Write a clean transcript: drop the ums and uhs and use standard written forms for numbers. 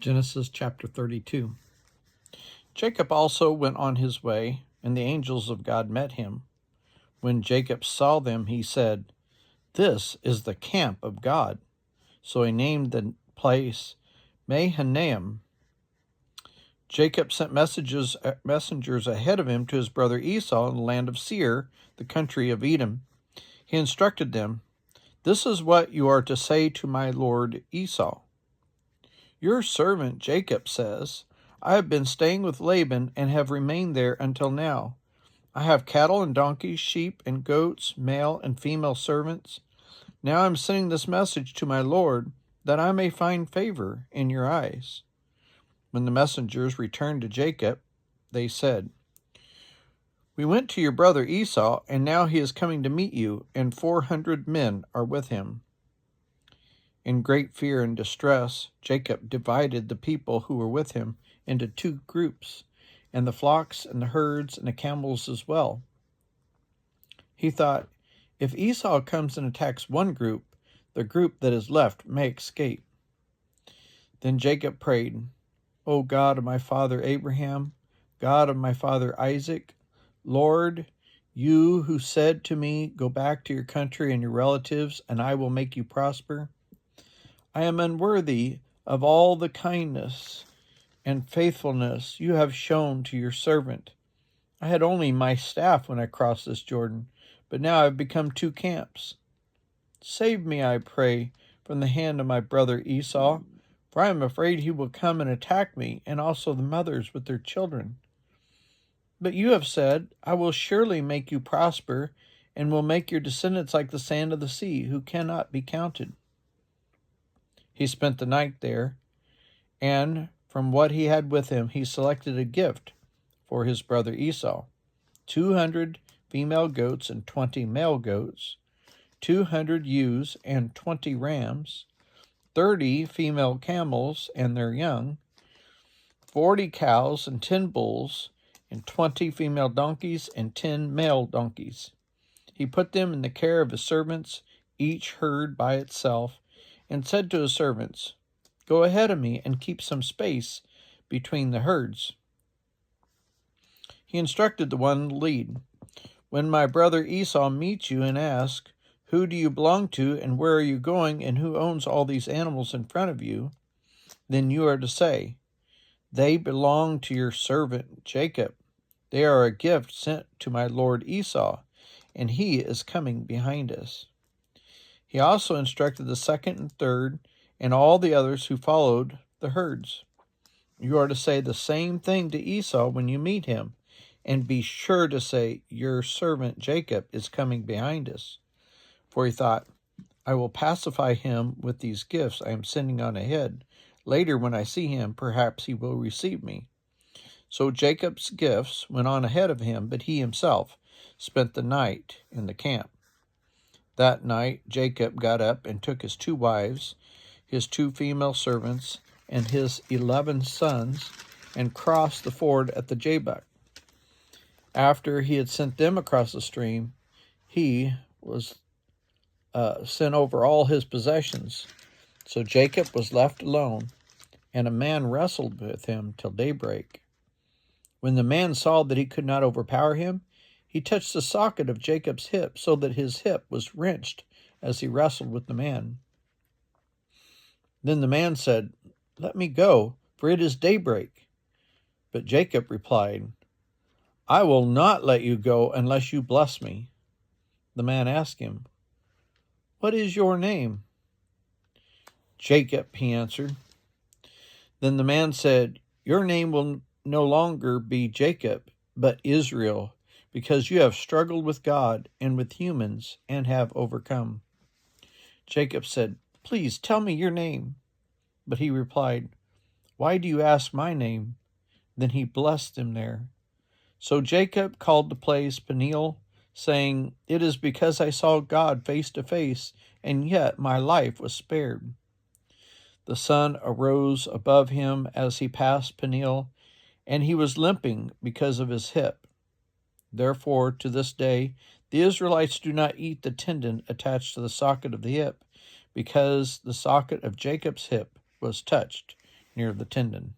Genesis chapter 32. Jacob also went on his way, and the angels of God met him. When Jacob saw them, he said, "This is the camp of God." So he named the place Mahanaim. Jacob sent messengers ahead of him to his brother Esau in the land of Seir, the country of Edom. He instructed them, "This is what you are to say to my lord Esau. Your servant Jacob says, I have been staying with Laban and have remained there until now. I have cattle and donkeys, sheep and goats, male and female servants. Now I am sending this message to my lord, that I may find favor in your eyes." When the messengers returned to Jacob, they said, "We went to your brother Esau, and now he is coming to meet you, and 400 men are with him." In great fear and distress, Jacob divided the people who were with him into two groups, and the flocks and the herds and the camels as well. He thought, if Esau comes and attacks one group, the group that is left may escape. Then Jacob prayed, "O God of my father Abraham, God of my father Isaac, Lord, you who said to me, 'Go back to your country and your relatives, and I will make you prosper,' I am unworthy of all the kindness and faithfulness you have shown to your servant. I had only my staff when I crossed this Jordan, but now I have become two camps. Save me, I pray, from the hand of my brother Esau, for I am afraid he will come and attack me, and also the mothers with their children. But you have said, 'I will surely make you prosper, and will make your descendants like the sand of the sea, who cannot be counted.'" He spent the night there, and from what he had with him, he selected a gift for his brother Esau: 200 female goats and 20 male goats, 200 ewes and 20 rams, 30 female camels and their young, 40 cows and 10 bulls, and 20 female donkeys and 10 male donkeys. He put them in the care of his servants, each herd by itself, and said to his servants, "Go ahead of me and keep some space between the herds." He instructed the one to lead. "When my brother Esau meets you and asks, 'Who do you belong to, and where are you going, and who owns all these animals in front of you?' then you are to say, 'They belong to your servant Jacob. They are a gift sent to my lord Esau, and he is coming behind us.'" He also instructed the second and third and all the others who followed the herds. "You are to say the same thing to Esau when you meet him, and be sure to say, 'Your servant Jacob is coming behind us.'" For he thought, "I will pacify him with these gifts I am sending on ahead. Later, when I see him, perhaps he will receive me." So Jacob's gifts went on ahead of him, but he himself spent the night in the camp. That night Jacob got up and took his 2 wives, his 2 female servants, and his 11 sons, and crossed the ford at the Jabbok. After he had sent them across the stream, he was sent over all his possessions. So Jacob was left alone, and a man wrestled with him till daybreak. When the man saw that he could not overpower him, he touched the socket of Jacob's hip, so that his hip was wrenched as he wrestled with the man. Then the man said, "Let me go, for it is daybreak." But Jacob replied, "I will not let you go unless you bless me." The man asked him, "What is your name?" "Jacob," he answered. Then the man said, "Your name will no longer be Jacob, but Israel, because you have struggled with God and with humans and have overcome." Jacob said, "Please tell me your name." But he replied, "Why do you ask my name?" Then he blessed him there. So Jacob called the place Peniel, saying, "It is because I saw God face to face, and yet my life was spared." The sun arose above him as he passed Peniel, and he was limping because of his hip. Therefore, to this day, the Israelites do not eat the tendon attached to the socket of the hip, because the socket of Jacob's hip was touched near the tendon.